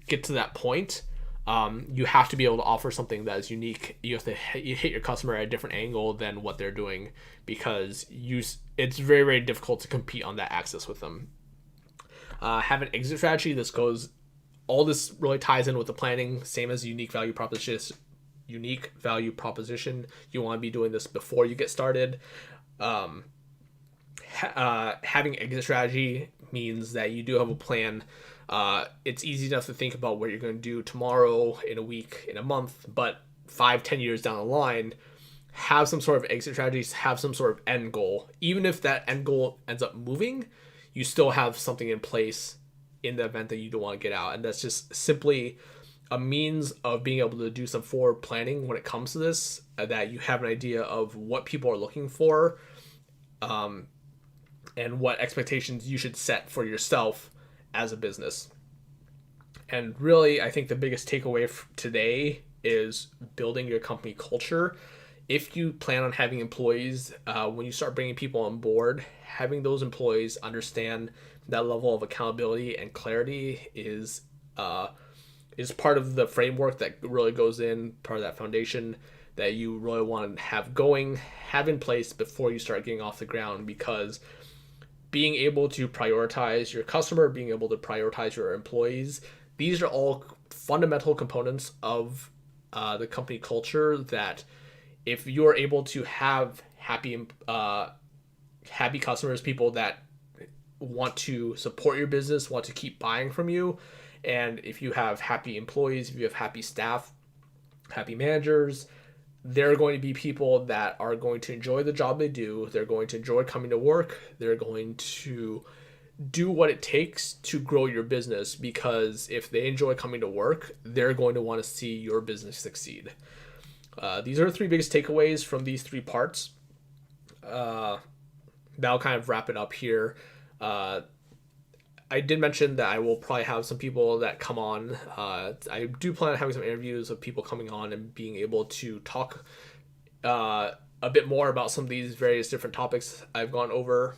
get to that point, you have to be able to offer something that is unique. You have to hit your customer at a different angle than what they're doing because it's very, very difficult to compete on that axis with them. Have an exit strategy. All this really ties in with the planning, same as unique value proposition. You want to be doing this before you get started. Having exit strategy means that you do have a plan. It's easy enough to think about what you're going to do tomorrow, in a week, in a month, but 5-10 years down the line, have some sort of exit strategies, have some sort of end goal. Even if that end goal ends up moving, you still have something in place in the event that you don't want to get out. And that's just simply a means of being able to do some forward planning when it comes to this, that you have an idea of what people are looking for, and what expectations you should set for yourself as a business. And really, I think the biggest takeaway today is building your company culture if you plan on having employees, when you start bringing people on board, having those employees understand that level of accountability and clarity is part of the framework that really goes in, part of that foundation that you really want to have in place before you start getting off the ground. Because being able to prioritize your customer, being able to prioritize your employees, these are all fundamental components of the company culture that if you're able to have happy customers, people that want to support your business, want to keep buying from you, and if you have happy employees, if you have happy staff, happy managers, they're going to be people that are going to enjoy the job they do. They're going to enjoy coming to work. They're going to do what it takes to grow your business, because if they enjoy coming to work, they're going to want to see your business succeed. These are the three biggest takeaways from these three parts. That'll kind of wrap it up here. I did mention that I will probably have some people that come on. I do plan on having some interviews of people coming on and being able to talk a bit more about some of these various different topics I've gone over.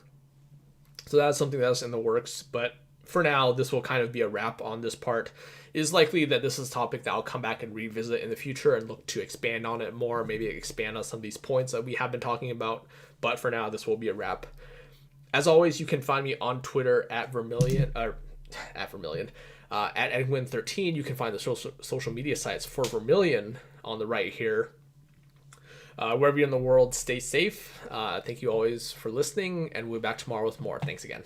So that's something that's in the works. But for now, this will kind of be a wrap on this part. It is likely that this is a topic that I'll come back and revisit in the future and look to expand on it more, maybe expand on some of these points that we have been talking about. But for now, this will be a wrap. As always, you can find me on Twitter at Edwin13. You can find the social media sites for Vermilion on the right here. Wherever you're in the world, stay safe. Thank you always for listening, and we'll be back tomorrow with more. Thanks again.